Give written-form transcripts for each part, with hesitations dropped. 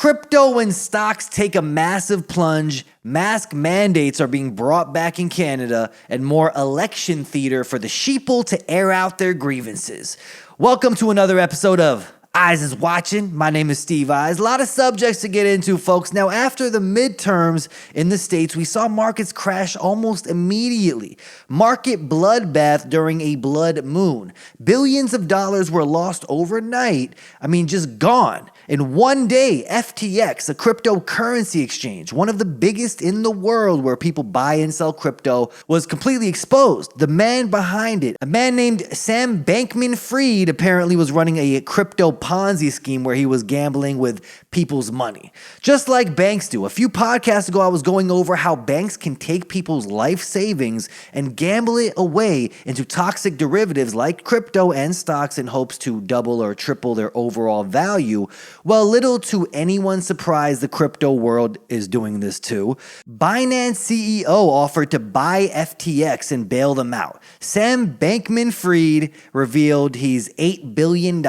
Crypto and stocks take a massive plunge, mask mandates are being brought back in Canada, and more election theater for the sheeple to air out their grievances. Welcome to another episode of EyesIsWatchin. My name is Steve Eyes. A lot of subjects to get into, folks. Now, after the midterms in the States, we saw markets crash almost immediately. Market bloodbath during a blood moon. Billions of dollars were lost overnight. Just gone. In one day, FTX, a cryptocurrency exchange, one of the biggest in the world where people buy and sell crypto, was completely exposed. The man behind it, a man named Sam Bankman-Fried, apparently was running a crypto Ponzi scheme where he was gambling with people's money. Just like banks do. A few podcasts ago, I was going over how banks can take people's life savings and gamble it away into toxic derivatives like crypto and stocks in hopes to double or triple their overall value. Well, little to anyone's surprise, the crypto world is doing this too. Binance CEO offered to buy FTX and bail them out. Sam Bankman-Fried revealed he's $8 billion in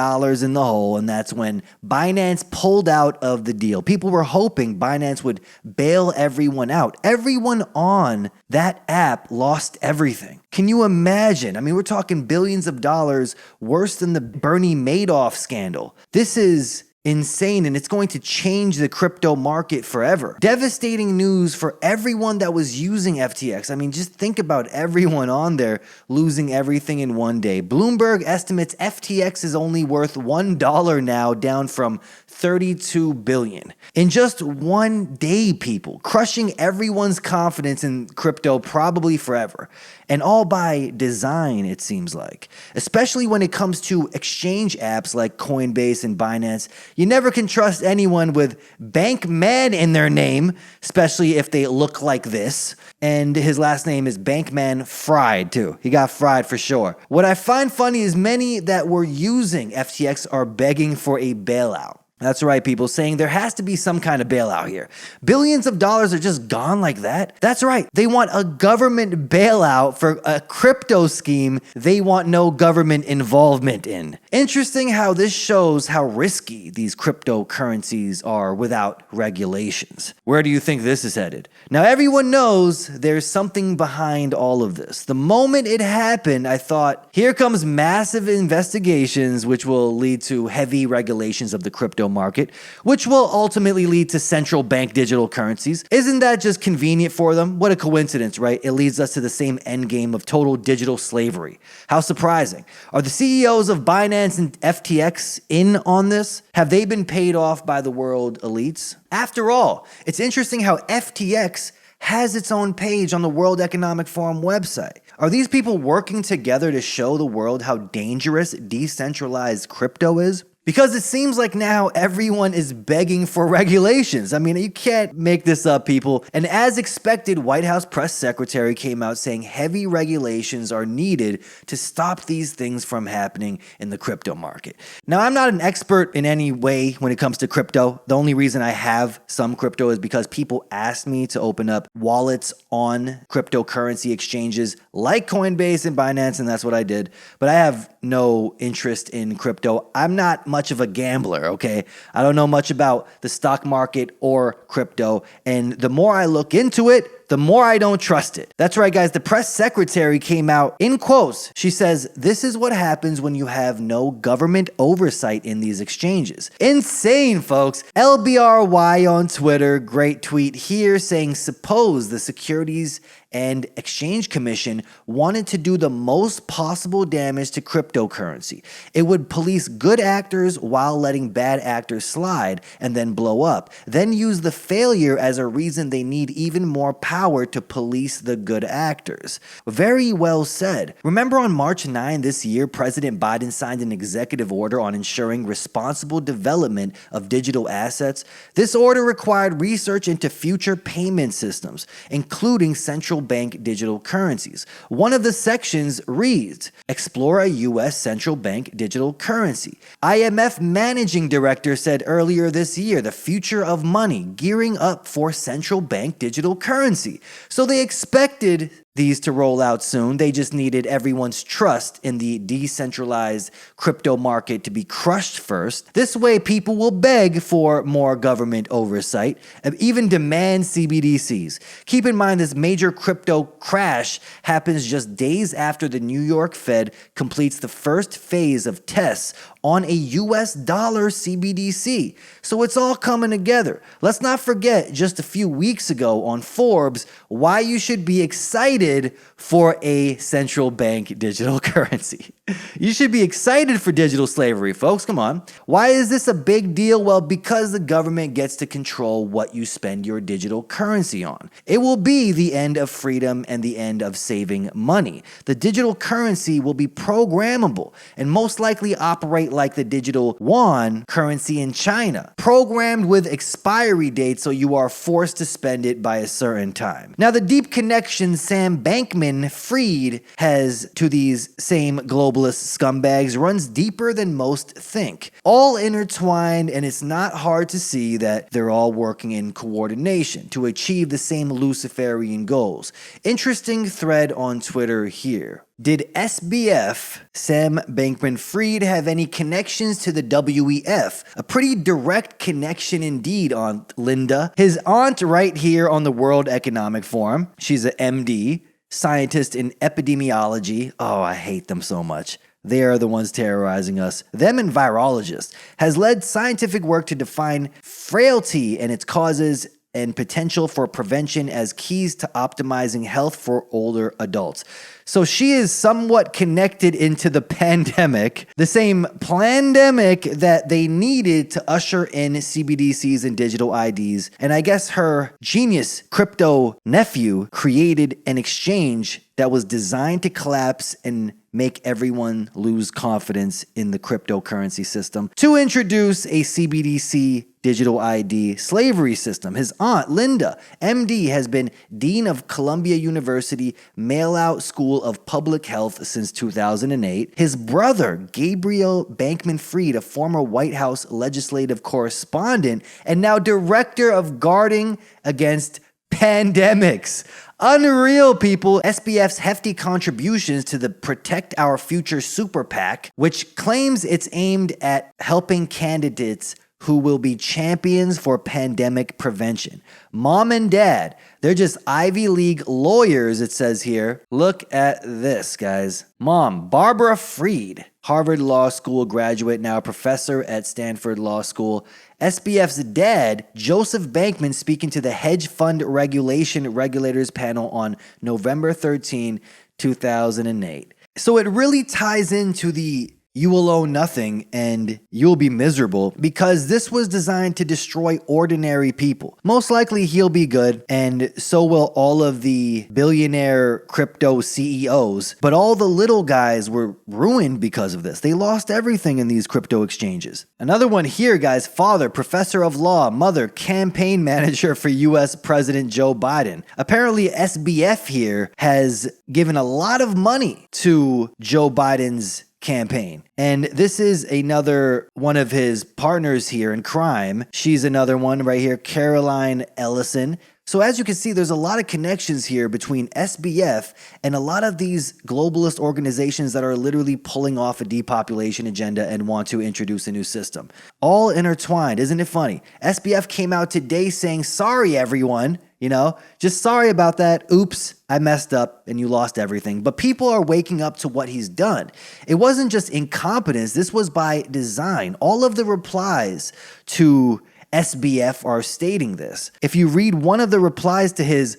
the hole, and that's when Binance pulled out of the deal. People were hoping Binance would bail everyone out. Everyone on that app lost everything. Can you imagine? We're talking billions of dollars, worse than the Bernie Madoff scandal. This is insane, and it's going to change the crypto market forever. Devastating news for everyone that was using FTX. Just think about everyone on there losing everything in one day. Bloomberg estimates FTX is only worth $1 now, down from $32 billion. In just one day, people, crushing everyone's confidence in crypto probably forever. And all by design, it seems like. Especially when it comes to exchange apps like Coinbase and Binance. You never can trust anyone with Bankman in their name, especially if they look like this. And his last name is Bankman-Fried too. He got fried for sure. What I find funny is many that were using FTX are begging for a bailout. That's right, people, saying there has to be some kind of bailout here. Billions of dollars are just gone like that. That's right. They want a government bailout for a crypto scheme they want no government involvement in. Interesting how this shows how risky these cryptocurrencies are without regulations. Where do you think this is headed? Now, everyone knows there's something behind all of this. The moment it happened, I thought, here comes massive investigations, which will lead to heavy regulations of the crypto market, which will ultimately lead to central bank digital currencies. Isn't that just convenient for them? What a coincidence, right? It leads us to the same endgame of total digital slavery. How surprising. Are the CEOs of Binance and FTX in on this? Have they been paid off by the world elites? After all, it's interesting how FTX has its own page on the World Economic Forum website. Are these people working together to show the world how dangerous decentralized crypto is? Because it seems like now everyone is begging for regulations. You can't make this up, people. And as expected, White House press secretary came out saying heavy regulations are needed to stop these things from happening in the crypto market. Now, I'm not an expert in any way when it comes to crypto. The only reason I have some crypto is because people asked me to open up wallets on cryptocurrency exchanges like Coinbase and Binance, and that's what I did. But I have no interest in crypto. I'm not much of a gambler, okay? I don't know much about the stock market or crypto, and the more I look into it, the more I don't trust it. That's right, guys. The press secretary came out in quotes. She says, this is what happens when you have no government oversight in these exchanges. Insane, folks. LBRY on Twitter, great tweet here saying, suppose the Securities and Exchange Commission wanted to do the most possible damage to cryptocurrency. It would police good actors while letting bad actors slide and then blow up, then use the failure as a reason they need even more power to police the good actors. Very well said. Remember on March 9 this year, President Biden signed an executive order on ensuring responsible development of digital assets. This order required research into future payment systems, including central bank digital currencies. One of the sections reads, explore a U.S. central bank digital currency. IMF managing director said earlier this year, the future of money, gearing up for central bank digital currency. So they expected these to roll out soon. They just needed everyone's trust in the decentralized crypto market to be crushed first. This way, people will beg for more government oversight and even demand CBDCs. Keep in mind, this major crypto crash happens just days after the New York Fed completes the first phase of tests on a US dollar CBDC. So it's all coming together. Let's not forget just a few weeks ago on Forbes why you should be excited for a central bank digital currency. You should be excited for digital slavery, folks. Come on. Why is this a big deal? Well, because the government gets to control what you spend your digital currency on. It will be the end of freedom and the end of saving money. The digital currency will be programmable and most likely operate like the digital yuan currency in China, programmed with expiry dates so you are forced to spend it by a certain time. Now, the deep connection Sam Bankman-Fried has to these same globalist scumbags runs deeper than most think. All intertwined, and it's not hard to see that they're all working in coordination to achieve the same Luciferian goals. Interesting thread on Twitter here. Did SBF, Sam Bankman-Fried, have any connections to the WEF? A pretty direct connection indeed, Aunt Linda. His aunt right here on the World Economic Forum. She's an MD, scientist in epidemiology. Oh, I hate them so much. They are the ones terrorizing us. Them and virologists. Has led scientific work to define frailty and its causes and potential for prevention as keys to optimizing health for older adults. So she is somewhat connected into the pandemic, the same plandemic that they needed to usher in CBDCs and digital IDs. And I guess her genius crypto nephew created an exchange that was designed to collapse and make everyone lose confidence in the cryptocurrency system to introduce a CBDC digital ID slavery system. His aunt, Linda, MD, has been Dean of Columbia University Mail-Out School of Public Health since 2008. His brother, Gabriel Bankman-Fried, a former White House legislative correspondent and now director of guarding against pandemics. Unreal, people. SBF's hefty contributions to the Protect Our Future Super PAC, which claims it's aimed at helping candidates who will be champions for pandemic prevention. Mom and dad, they're just Ivy League lawyers, it says here. Look at this, guys. Mom, Barbara Fried, Harvard Law School graduate, now a professor at Stanford Law School. SBF's dad, Joseph Bankman, speaking to the Hedge Fund Regulation Regulators panel on November 13, 2008. So it really ties into the you will own nothing and you'll be miserable, because this was designed to destroy ordinary people. Most likely he'll be good, and so will all of the billionaire crypto CEOs, but all the little guys were ruined because of this. They lost everything in these crypto exchanges. Another one here, guys. Father, professor of law. Mother, campaign manager for US President Joe Biden. Apparently SBF here has given a lot of money to Joe Biden's campaign. And this is another one of his partners here in crime. She's another one right here, Caroline Ellison. So as you can see, there's a lot of connections here between SBF and a lot of these globalist organizations that are literally pulling off a depopulation agenda and want to introduce a new system. All intertwined. Isn't it funny? SBF came out today saying, sorry, everyone. Just sorry about that. Oops, I messed up and you lost everything. But people are waking up to what he's done. It wasn't just incompetence. This was by design. All of the replies to SBF are stating this. If you read one of the replies to his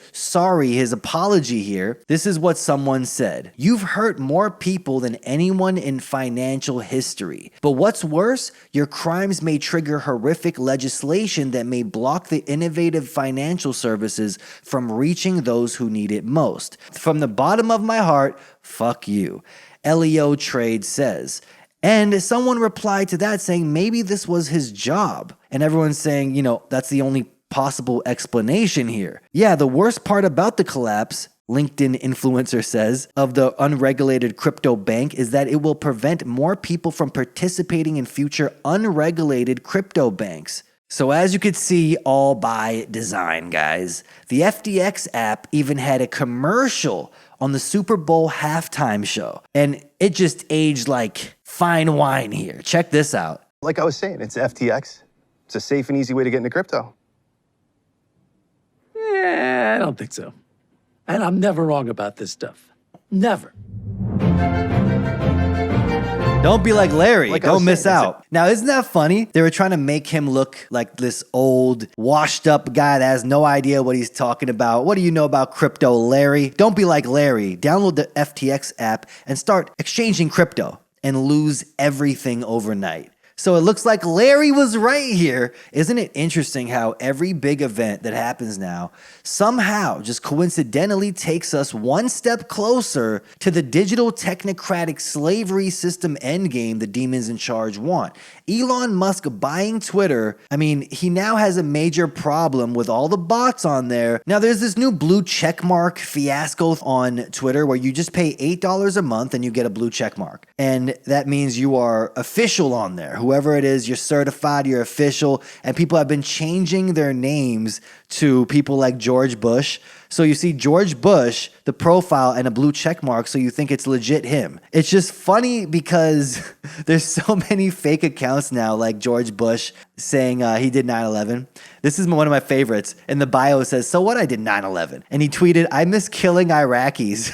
apology here, this is what someone said. You've hurt more people than anyone in financial history. But what's worse, your crimes may trigger horrific legislation that may block the innovative financial services from reaching those who need it most. From the bottom of my heart, fuck you. LEO Trade says. And someone replied to that saying maybe this was his job. And everyone's saying, that's the only possible explanation here. Yeah, the worst part about the collapse, LinkedIn influencer says, of the unregulated crypto bank is that it will prevent more people from participating in future unregulated crypto banks. So as you could see, all by design, guys. The FTX app even had a commercial on the Super Bowl halftime show, and it just aged like fine wine here. Check this out. Like I was saying, it's FTX. It's a safe and easy way to get into crypto. Yeah, I don't think so. And I'm never wrong about this stuff. Never. Don't be like Larry. Like Don't miss out. Now, isn't that funny? They were trying to make him look like this old, washed up guy that has no idea what he's talking about. What do you know about crypto, Larry? Don't be like Larry. Download the FTX app and start exchanging crypto and lose everything overnight. So it looks like Larry was right here. Isn't it interesting how every big event that happens now somehow just coincidentally takes us one step closer to the digital technocratic slavery system endgame the demons in charge want? Elon Musk buying Twitter, I mean, he now has a major problem with all the bots on there. Now there's this new blue checkmark fiasco on Twitter where you just pay $8 a month and you get a blue checkmark. And that means you are official on there. Whoever it is, you're certified, you're official, and people have been changing their names to people like George Bush. So you see George Bush, the profile, and a blue check mark, so you think it's legit him. It's just funny because there's so many fake accounts now, like George Bush saying he did 9/11. This is one of my favorites. In the bio, it says, "So what? I did 9/11." And he tweeted, "I miss killing Iraqis."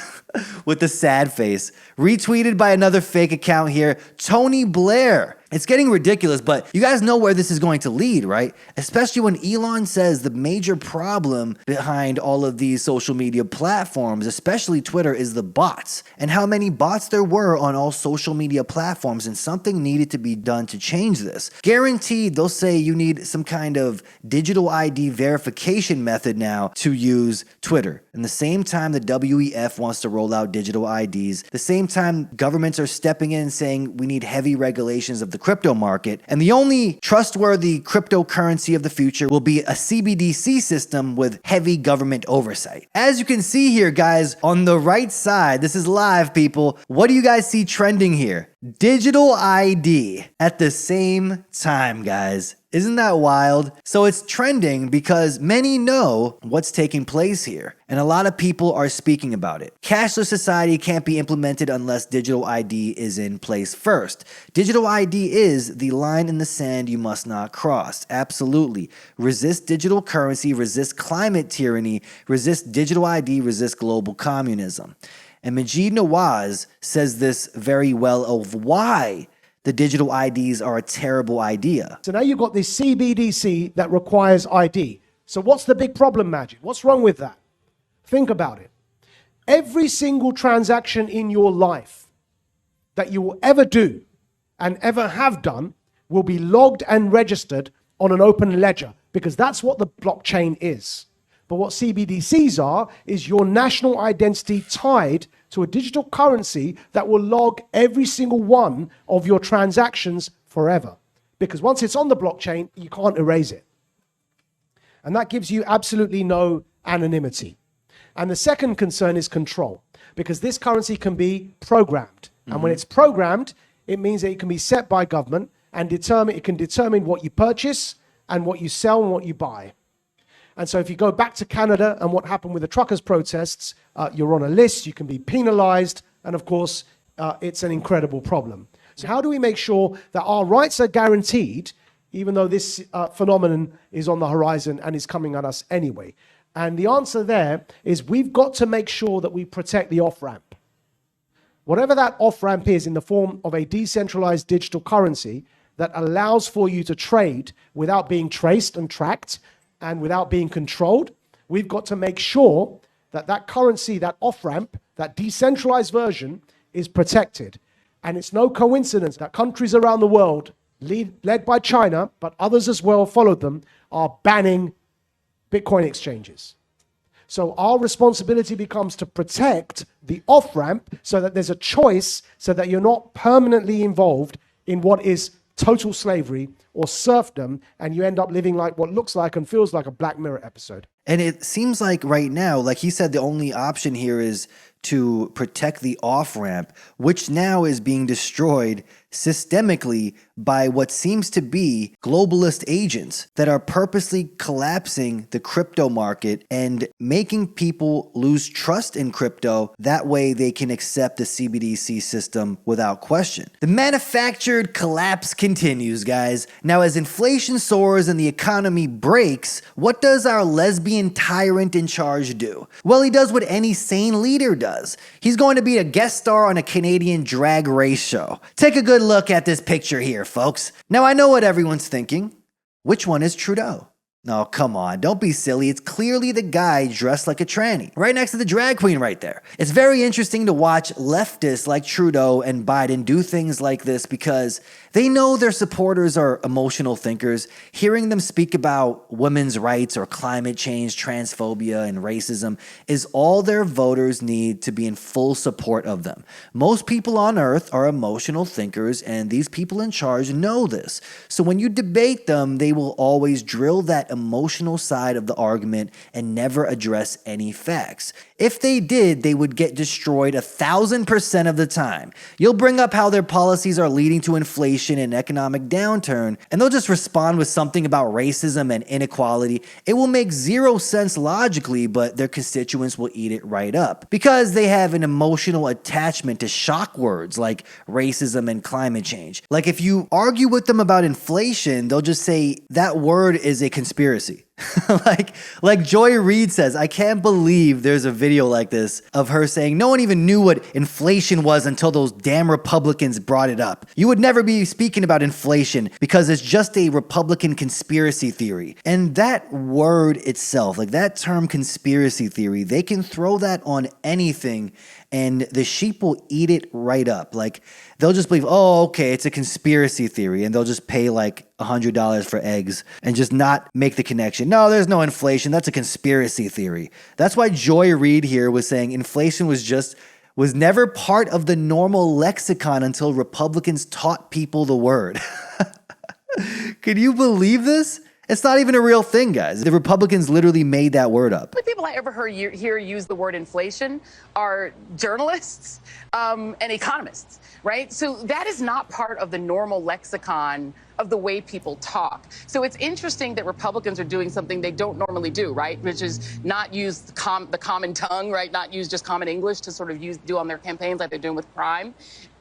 With the sad face. Retweeted by another fake account here, Tony Blair. It's getting ridiculous, but you guys know where this is going to lead, right? Especially when Elon says the major problem behind all of these social media platforms, especially Twitter, is the bots. And how many bots there were on all social media platforms, and something needed to be done to change this. Guaranteed, they'll say you need some kind of digital ID verification method now to use Twitter. And the same time the WEF wants to roll out digital IDs, the same time governments are stepping in and saying we need heavy regulations of the crypto market, and the only trustworthy cryptocurrency of the future will be a CBDC system with heavy government oversight. As you can see here, guys, on the right side, this is live, people. What do you guys see trending here? Digital ID at the same time, guys. Isn't that wild? So it's trending because many know what's taking place here, and a lot of people are speaking about it. Cashless society can't be implemented unless digital ID is in place first. Digital ID is the line in the sand you must not cross. Absolutely. Resist digital currency, resist climate tyranny, resist digital ID, resist global communism. And Majid Nawaz says this very well of why the digital IDs are a terrible idea. So now you've got this CBDC that requires ID. So what's the big problem, Majid? What's wrong with that? Think about it. Every single transaction in your life that you will ever do and ever have done will be logged and registered on an open ledger, because that's what the blockchain is. But what CBDCs are is your national identity tied to a digital currency that will log every single one of your transactions forever. Because once it's on the blockchain, you can't erase it. And that gives you absolutely no anonymity. And the second concern is control, because this currency can be programmed. And when it's programmed, it means that it can be set by government and it can determine what you purchase and what you sell and what you buy. And so if you go back to Canada and what happened with the truckers' protests, you're on a list, you can be penalized, and of course, it's an incredible problem. So how do we make sure that our rights are guaranteed, even though this phenomenon is on the horizon and is coming at us anyway? And the answer there is we've got to make sure that we protect the off-ramp. Whatever that off-ramp is in the form of a decentralized digital currency that allows for you to trade without being traced and tracked, and without being controlled, we've got to make sure that that currency, that off-ramp, that decentralized version is protected. And it's no coincidence that countries around the world, led by China, but others as well followed them, are banning Bitcoin exchanges. So our responsibility becomes to protect the off-ramp so that there's a choice, so that you're not permanently involved in what is total slavery or serfdom, and you end up living like what looks like and feels like a Black Mirror episode. And it seems like right now, like he said, the only option here is to protect the off-ramp, which now is being destroyed systemically by what seems to be globalist agents that are purposely collapsing the crypto market and making people lose trust in crypto. That way they can accept the CBDC system without question. The manufactured collapse continues, guys. Now, as inflation soars and the economy breaks, what does our lesbian tyrant in charge do? Well, he does what any sane leader does. He's going to be a guest star on a Canadian drag race show. Take a good look at this picture here, folks. Now, I know what everyone's thinking. Which one is Trudeau? No, come on, don't be silly. It's clearly the guy dressed like a tranny, right next to the drag queen right there. It's very interesting to watch leftists like Trudeau and Biden do things like this because they know their supporters are emotional thinkers. Hearing them speak about women's rights or climate change, transphobia, and racism is all their voters need to be in full support of them. Most people on earth are emotional thinkers, and these people in charge know this. So when you debate them, they will always drill that emotional side of the argument and never address any facts. If they did, they would get destroyed 1,000% of the time. You'll bring up how their policies are leading to inflation and economic downturn, and they'll just respond with something about racism and inequality. It will make zero sense logically, but their constituents will eat it right up because they have an emotional attachment to shock words like racism and climate change. Like if you argue with them about inflation, they'll just say that word is a conspiracy. like Joy Reid says, I can't believe there's a video like this of her saying no one even knew what inflation was until those damn Republicans brought it up. You would never be speaking about inflation because it's just a Republican conspiracy theory. And that word itself, like that term conspiracy theory, they can throw that on anything and the sheep will eat it right up. Like they'll just believe, oh, okay, it's a conspiracy theory, and they'll just pay like $100 for eggs and just not make the connection. No, there's no inflation. That's a conspiracy theory. That's why Joy Reid here was saying inflation was never part of the normal lexicon until Republicans taught people the word. Can you believe this? It's not even a real thing, guys. The Republicans literally made that word up. The people I ever hear use the word inflation are journalists and economists, right? So that is not part of the normal lexicon of the way people talk. So it's interesting that Republicans are doing something they don't normally do, right? Which is not use the common tongue, right? Not use just common English to sort of do on their campaigns like they're doing with crime.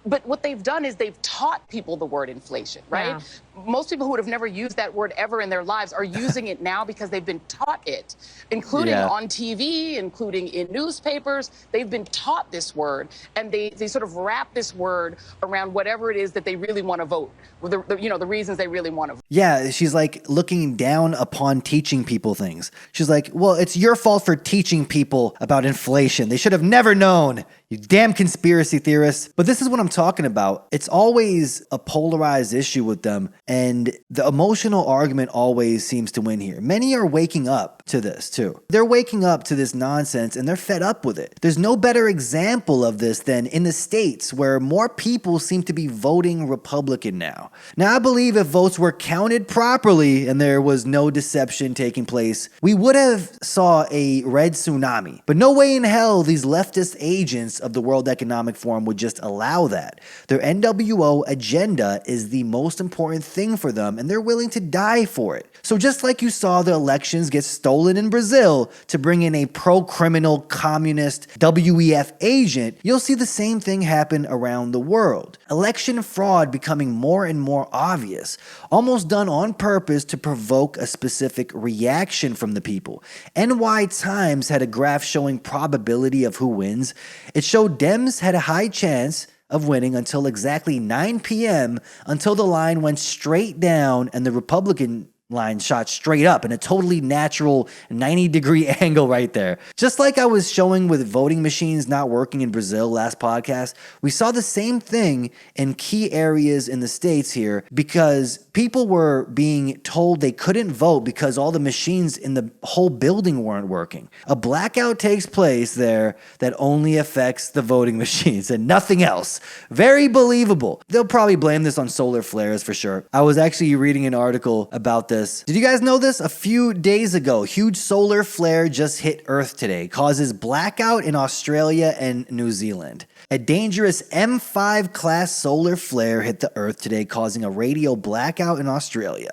But what they've done is they've taught people the word inflation, right? Yeah. Most people who would have never used that word ever in their lives are using it now because they've been taught it, including on TV, including in newspapers. They've been taught this word, and they sort of wrap this word around whatever it is that they really want to vote, the reasons they really want to vote. Yeah, she's like looking down upon teaching people things. She's like, well, it's your fault for teaching people about inflation. They should have never known, you damn conspiracy theorists. But this is what I'm talking about. It's always a polarized issue with them, and the emotional argument always seems to win here. Many are waking up to this too. They're waking up to this nonsense and they're fed up with it. There's no better example of this than in the States, where more people seem to be voting Republican now. Now, I believe if votes were counted properly and there was no deception taking place, we would have saw a red tsunami. But no way in hell these leftist agents of the World Economic Forum would just allow that. Their NWO agenda is the most important thing for them, and they're willing to die for it. So just like you saw the elections get stolen in Brazil to bring in a pro-criminal communist WEF agent, you'll see the same thing happen around the world. Election fraud becoming more and more obvious, almost done on purpose to provoke a specific reaction from the people. NY Times had a graph showing probability of who wins. It showed Dems had a high chance of winning until exactly 9 p.m. until the line went straight down and the Republican line shot straight up in a totally natural 90-degree angle right there. Just like I was showing with voting machines not working in Brazil last podcast, we saw the same thing in key areas in the States here because people were being told they couldn't vote because all the machines in the whole building weren't working. A blackout takes place there that only affects the voting machines and nothing else. Very believable. They'll probably blame this on solar flares for sure. I was actually reading an article about this. Did you guys know this? A few days ago, huge solar flare just hit Earth today, causes blackout in Australia and New Zealand. A dangerous M5 class solar flare hit the Earth today, causing a radio blackout in Australia.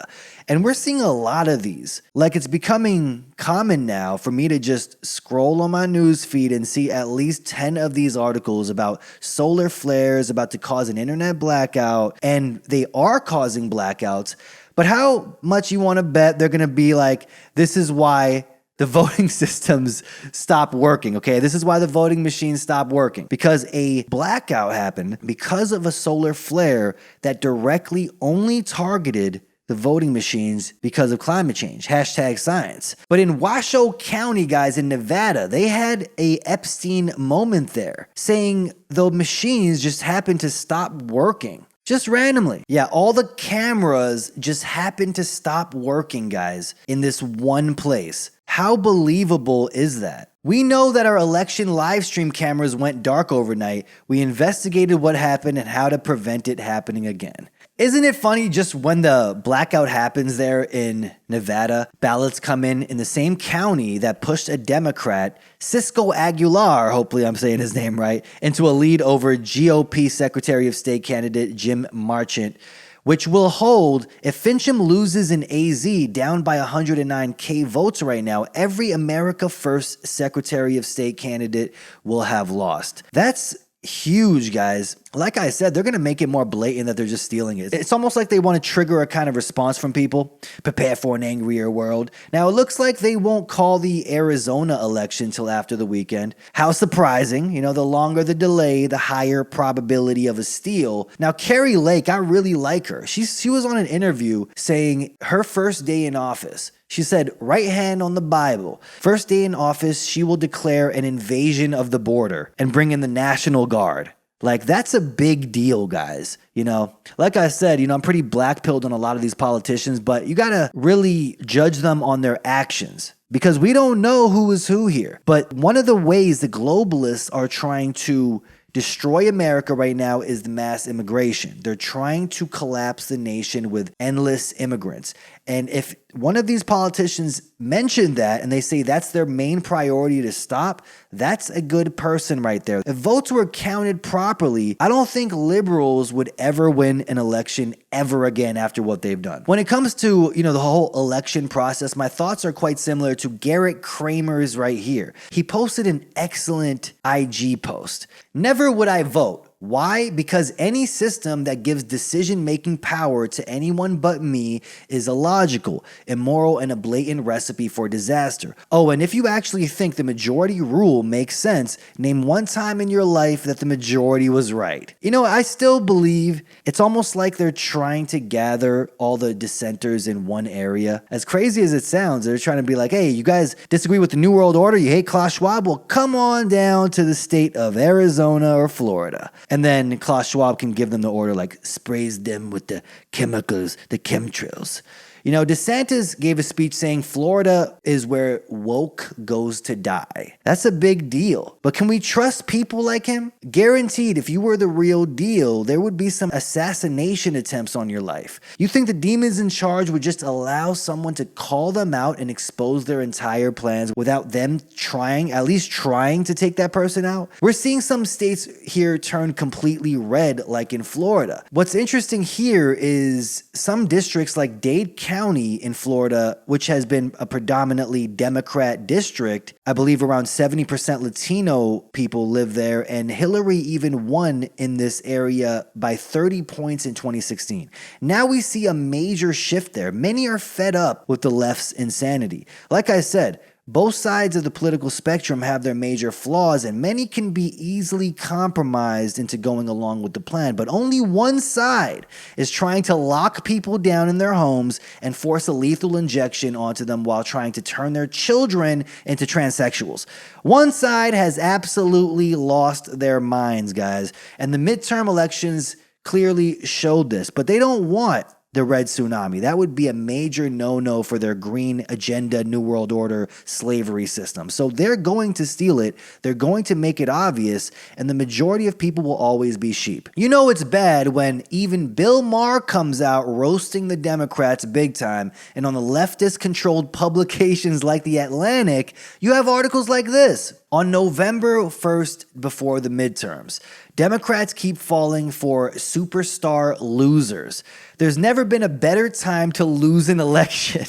And we're seeing a lot of these. Like, it's becoming common now for me to just scroll on my news feed and see at least 10 of these articles about solar flares about to cause an internet blackout, and they are causing blackouts. But how much you want to bet they're going to be like, this is why the voting systems stop working, okay? This is why the voting machines stop working. Because a blackout happened because of a solar flare that directly only targeted the voting machines because of climate change. #science. But in Washoe County, guys, in Nevada, they had a Epstein moment there, saying the machines just happened to stop working. Just randomly. Yeah, all the cameras just happened to stop working, guys, in this one place. How believable is that? We know that our election live stream cameras went dark overnight. We investigated what happened and how to prevent it happening again. Isn't it funny just when the blackout happens there in Nevada, ballots come in the same county that pushed a Democrat, Cisco Aguilar, hopefully I'm saying his name right, into a lead over GOP Secretary of State candidate Jim Marchant, which will hold if Fincham loses in AZ down by 109K votes right now. Every America First Secretary of State candidate will have lost. That's huge, guys. Like I said, they're going to make it more blatant that they're just stealing it. It's almost like they want to trigger a kind of response from people. Prepare for an angrier world. Now, it looks like they won't call the Arizona election till after the weekend. How surprising. You know, the longer the delay, the higher probability of a steal. Now, Carrie Lake, I really like her. She was on an interview saying her first day in office, she said, right hand on the Bible. First day in office, she will declare an invasion of the border and bring in the National Guard. Like, that's a big deal, guys. You know, like I said, I'm pretty black-pilled on a lot of these politicians, but you got to really judge them on their actions because we don't know who is who here. But one of the ways the globalists are trying to destroy America right now is the mass immigration. They're trying to collapse the nation with endless immigrants. And if one of these politicians mention that and they say that's their main priority to stop, that's a good person right there. If votes were counted properly, I don't think liberals would ever win an election ever again after what they've done. When it comes to, the whole election process, my thoughts are quite similar to Garrett Kramer's right here. He posted an excellent IG post. Never would I vote. Why? Because any system that gives decision-making power to anyone but me is illogical, immoral, and a blatant recipe for disaster. Oh, and if you actually think the majority rule makes sense, name one time in your life that the majority was right. I still believe it's almost like they're trying to gather all the dissenters in one area. As crazy as it sounds, they're trying to be like, hey, you guys disagree with the New World Order? You hate Klaus Schwab? Well, come on down to the state of Arizona or Florida. And then Klaus Schwab can give them the order, like sprays them with the chemicals, the chemtrails. DeSantis gave a speech saying Florida is where woke goes to die. That's a big deal. But can we trust people like him? Guaranteed, if you were the real deal, there would be some assassination attempts on your life. You think the demons in charge would just allow someone to call them out and expose their entire plans without them at least trying to take that person out? We're seeing some states here turn completely red, like in Florida. What's interesting here is some districts like Dade County in Florida, which has been a predominantly Democrat district, I believe around 70% Latino people live there, and Hillary even won in this area by 30 points in 2016. Now we see a major shift there. Many are fed up with the left's insanity. Like I said, Both sides of the political spectrum have their major flaws, and many can be easily compromised into going along with the plan. But only one side is trying to lock people down in their homes and force a lethal injection onto them while trying to turn their children into transsexuals. One side has absolutely lost their minds, guys, and the midterm elections clearly showed this, but they don't want the red tsunami. That would be a major no-no for their green agenda, New World Order slavery system. So they're going to steal it. They're going to make it obvious, and the majority of people will always be sheep. You know it's bad when even Bill Maher comes out roasting the Democrats big time, and on the leftist-controlled publications like The Atlantic, you have articles like this. On November 1st, before the midterms, Democrats keep falling for superstar losers. There's never been a better time to lose an election.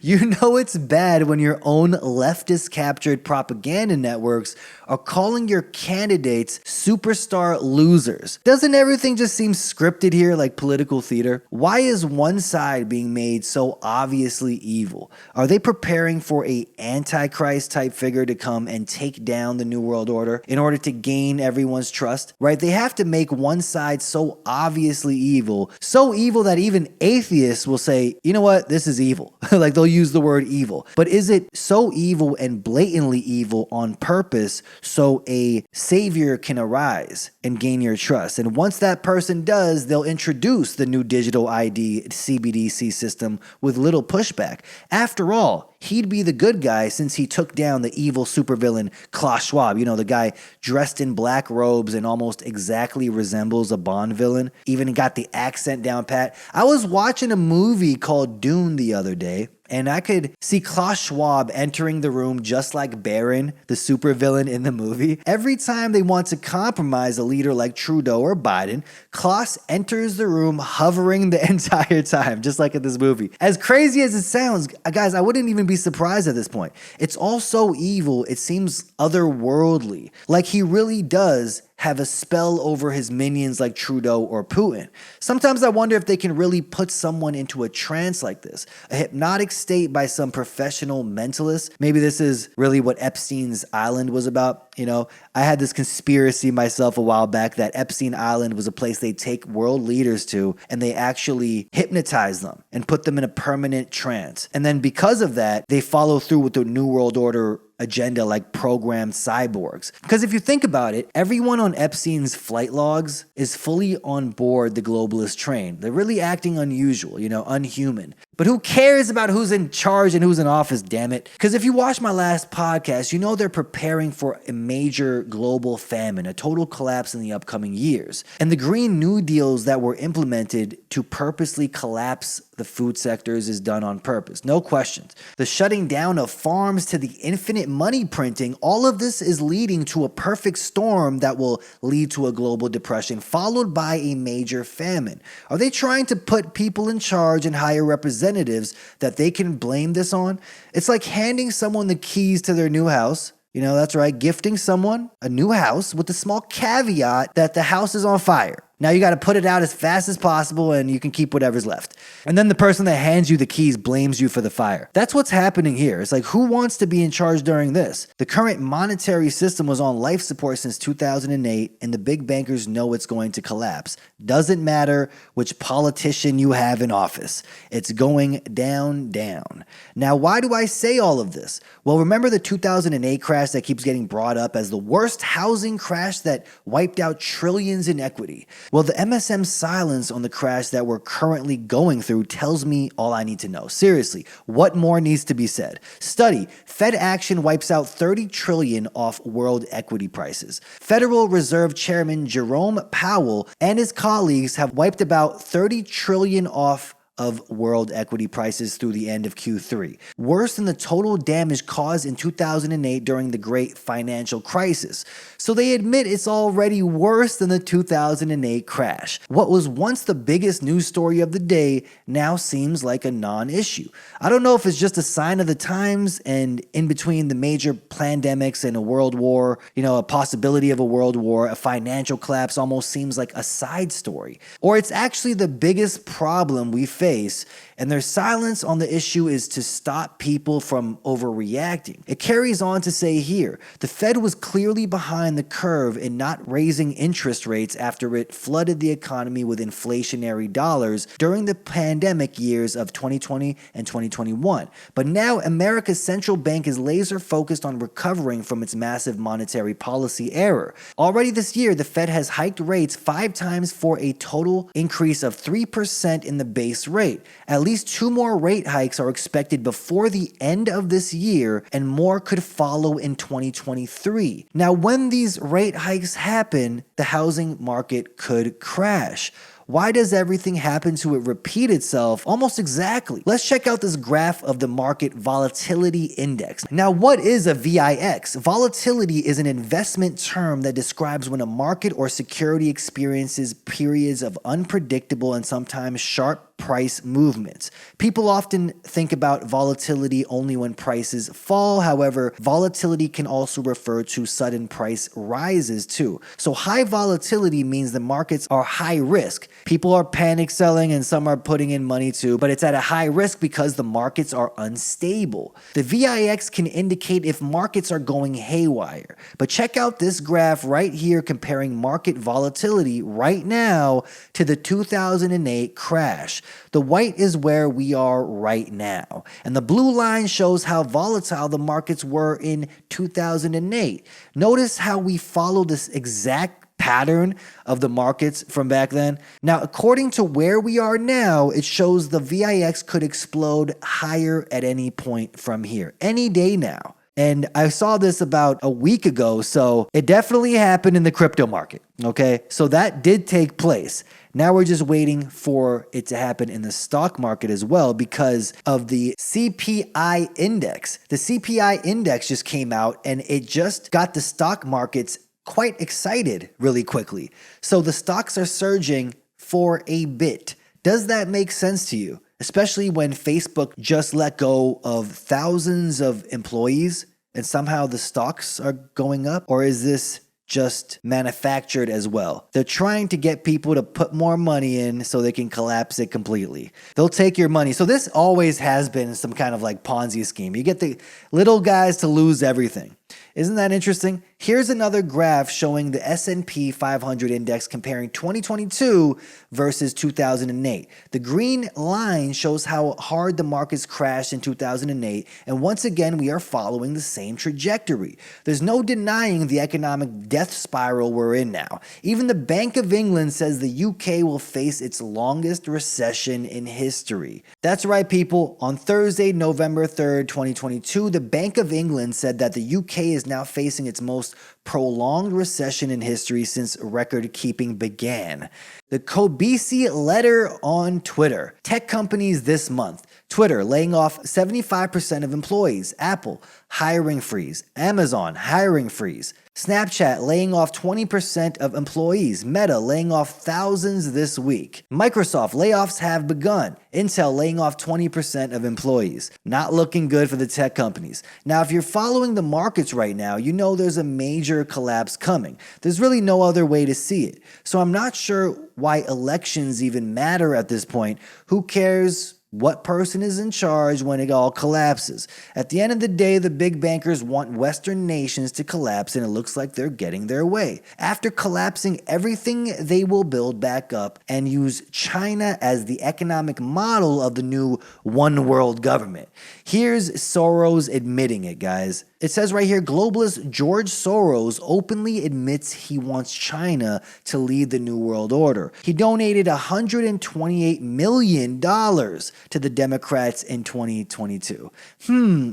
You know it's bad when your own leftist-captured propaganda networks are calling your candidates superstar losers. Doesn't everything just seem scripted here, like political theater? Why is one side being made so obviously evil? Are they preparing for a antichrist type figure to come and take down the New World Order in order to gain everyone's trust? Right? They have to make one side so obviously evil, so evil that even atheists will say, you know what, this is evil. Like they'll use the word evil. But is it so evil and blatantly evil on purpose so a savior can arise and gain your trust? And once that person does, they'll introduce the new digital ID CBDC system with little pushback. After all, he'd be the good guy since he took down the evil supervillain Klaus Schwab. You know, the guy dressed in black robes and almost exactly resembles a Bond villain. Even got the accent down pat. I was watching a movie called Dune the other day, and I could see Klaus Schwab entering the room just like Baron, the supervillain in the movie. Every time they want to compromise a leader like Trudeau or Biden, Klaus enters the room hovering the entire time, just like in this movie. As crazy as it sounds, guys, I wouldn't even be surprised at this point. It's all so evil, it seems otherworldly. Like he really does have a spell over his minions like Trudeau or Putin. Sometimes I wonder if they can really put someone into a trance like this, a hypnotic state by some professional mentalist. Maybe this is really what Epstein's Island was about. You know, I had this conspiracy myself a while back that Epstein Island was a place they take world leaders to and they actually hypnotize them and put them in a permanent trance. And then because of that, they follow through with the New World Order agenda like programmed cyborgs. Because if you think about it, everyone on Epstein's flight logs is fully on board the globalist train. They're really acting unusual, you know, unhuman. But who cares about who's in charge and who's in office, damn it? Because if you watch my last podcast, you know they're preparing for a major global famine, a total collapse in the upcoming years. And the Green New Deals that were implemented to purposely collapse the food sectors is done on purpose. No questions. The shutting down of farms to the infinite money printing, all of this is leading to a perfect storm that will lead to a global depression, followed by a major famine. Are they trying to put people in charge and hire representatives that they can blame this on? It's like handing someone the keys to their new house. You know, that's right, gifting someone a new house with the small caveat that the house is on fire. Now you got to put it out as fast as possible and you can keep whatever's left. And then the person that hands you the keys blames you for the fire. That's what's happening here. It's like, who wants to be in charge during this? The current monetary system was on life support since 2008 and the big bankers know it's going to collapse. Doesn't matter which politician you have in office. It's going down, down. Now, why do I say all of this? Well, remember the 2008 crash that keeps getting brought up as the worst housing crash that wiped out trillions in equity? Well, the MSM silence on the crash that we're currently going through tells me all I need to know. Seriously, what more needs to be said? Study: Fed action wipes out $30 trillion off world equity prices. Federal Reserve Chairman Jerome Powell and his colleagues have wiped about $30 trillion off of world equity prices through the end of Q3, worse than the total damage caused in 2008 during the great financial crisis. So they admit it's already worse than the 2008 crash. What was once the biggest news story of the day now seems like a non-issue. I don't know if it's just a sign of the times, and in between the major pandemics and a world war, you know, a possibility of a world war, a financial collapse almost seems like a side story. Or it's actually the biggest problem we face face, and their silence on the issue is to stop people from overreacting. It carries on to say here, the Fed was clearly behind the curve in not raising interest rates after it flooded the economy with inflationary dollars during the pandemic years of 2020 and 2021. But now America's central bank is laser focused on recovering from its massive monetary policy error. Already this year, the Fed has hiked rates 5 times for a total increase of 3% in the base rate. At least 2 more rate hikes are expected before the end of this year, and more could follow in 2023. Now, when these rate hikes happen, the housing market could crash. Why does everything happen to it repeat itself almost exactly? Let's check out this graph of the market volatility index. Now, what is a VIX? Volatility is an investment term that describes when a market or security experiences periods of unpredictable and sometimes sharp price movements. People often think about volatility only when prices fall. However, volatility can also refer to sudden price rises too. So high volatility means the markets are high risk. People are panic selling and some are putting in money too, but it's at a high risk because the markets are unstable. The VIX can indicate if markets are going haywire. But check out this graph right here comparing market volatility right now to the 2008 crash. The white is where we are right now, and the blue line shows how volatile the markets were in 2008. Notice how we follow this exact pattern of the markets from back then. Now, according to where we are now, it shows the VIX could explode higher at any point from here, any day now. And I saw this about a week ago, so it definitely happened in the crypto market, okay? So that did take place. Now we're just waiting for it to happen in the stock market as well because of the CPI index. The CPI index just came out and it just got the stock markets quite excited really quickly. So the stocks are surging for a bit. Does that make sense to you? Especially when Facebook just let go of thousands of employees and somehow the stocks are going up? Or is this just manufactured as well? They're trying to get people to put more money in so they can collapse it completely. They'll take your money. So this always has been some kind of like Ponzi scheme. You get the little guys to lose everything. Isn't that interesting? Here's another graph showing the S&P 500 index comparing 2022 versus 2008. The green line shows how hard the markets crashed in 2008, and once again, we are following the same trajectory. There's no denying the economic death spiral we're in now. Even the Bank of England says the UK will face its longest recession in history. That's right, people. On Thursday, November 3rd, 2022, the Bank of England said that the UK is now facing its most prolonged recession in history since record keeping began. The Coinbase letter on Twitter. Tech companies this month. Twitter laying off 75% of employees. Apple hiring freeze. Amazon hiring freeze. Snapchat laying off 20% of employees. Meta laying off thousands this week. Microsoft layoffs have begun. Intel laying off 20% of employees. Not looking good for the tech companies. Now, if you're following the markets right now, you know there's a major collapse coming. There's really no other way to see it. So I'm not sure why elections even matter at this point. Who cares what person is in charge when it all collapses? At the end of the day, the big bankers want Western nations to collapse, and it looks like they're getting their way. After collapsing everything, they will build back up and use China as the economic model of the new one world government. Here's Soros admitting it, guys. It says right here, globalist George Soros openly admits he wants China to lead the New World Order. He donated $128 million to the Democrats in 2022.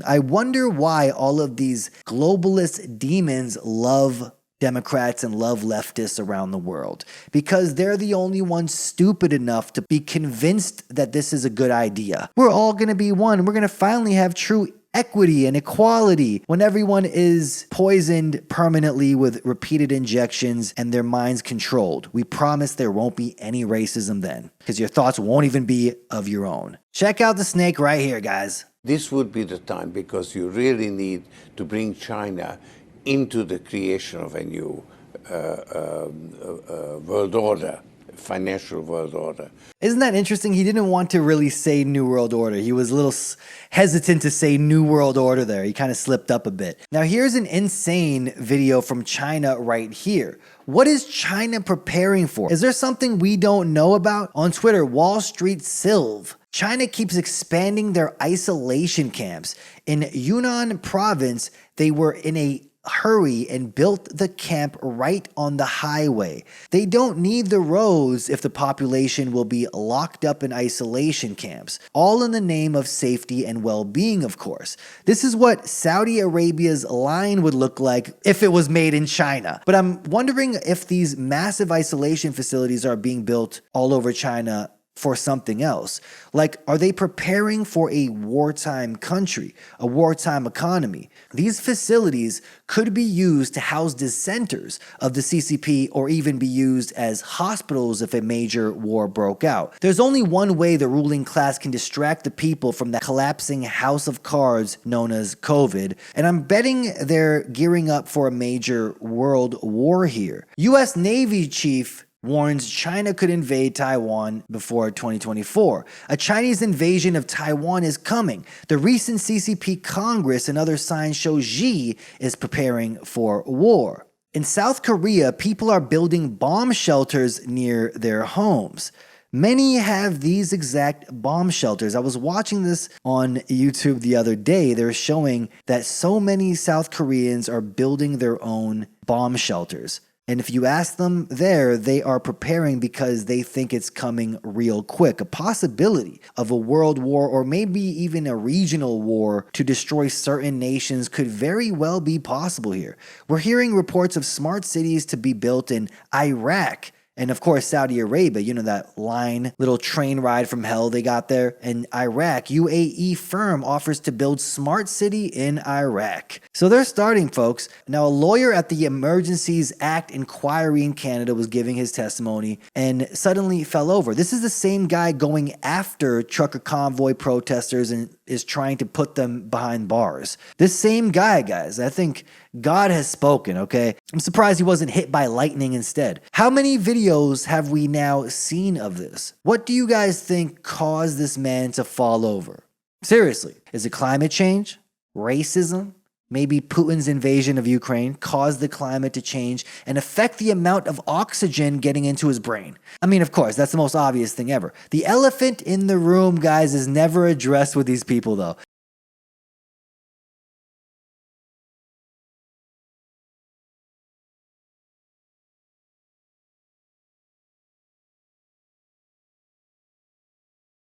I wonder why all of these globalist demons love Democrats and love leftists around the world. Because they're the only ones stupid enough to be convinced that this is a good idea. We're all going to be one. We're going to finally have true equity and equality when everyone is poisoned permanently with repeated injections and their minds controlled. We promise there won't be any racism then, because your thoughts won't even be of your own. Check out the snake right here, guys. This would be the time, because you really need to bring China into the creation of a new world order. financial world order. Isn't that interesting? He didn't want to really say New World Order. He was a little hesitant to say New World Order there. He kind of slipped up a bit. Now, here's an insane video from China right here. What is China preparing for? Is there something we don't know about? On Twitter, Wall Street Silv. China keeps expanding their isolation camps. In Yunnan province, they were in a hurry and built the camp right on the highway. They don't need the roads if the population will be locked up in isolation camps, all in the name of safety and well-being, of course. This is what Saudi Arabia's line would look like if it was made in China. But I'm wondering if these massive isolation facilities are being built all over China for something else. Like, are they preparing for a wartime country, a wartime economy? These facilities could be used to house dissenters of the CCP or even be used as hospitals if a major war broke out. There's only one way the ruling class can distract the people from that collapsing house of cards known as COVID, and I'm betting they're gearing up for a major world war here. US Navy Chief warns China could invade Taiwan before 2024. A Chinese invasion of Taiwan is coming. The recent CCP Congress and other signs show Xi is preparing for war. In South Korea, people are building bomb shelters near their homes. Many have these exact bomb shelters. I was watching this on YouTube the other day. They're showing that so many South Koreans are building their own bomb shelters. And if you ask them there, they are preparing because they think it's coming real quick. A possibility of a world war or maybe even a regional war to destroy certain nations could very well be possible here. We're hearing reports of smart cities to be built in Iraq. And of course, Saudi Arabia, you know, that little train ride from hell they got there. And Iraq, UAE firm offers to build smart city in Iraq. So they're starting, folks. Now, a lawyer at the Emergencies Act inquiry in Canada was giving his testimony and suddenly fell over. This is the same guy going after trucker convoy protesters and is trying to put them behind bars. This same guy, guys, I think God has spoken, okay? I'm surprised he wasn't hit by lightning instead. How many videos have we now seen of this? What do you guys think caused this man to fall over? Seriously, is it climate change? Racism? Maybe Putin's invasion of Ukraine caused the climate to change and affect the amount of oxygen getting into his brain. I mean, of course, that's the most obvious thing ever. The elephant in the room, guys, is never addressed with these people, though.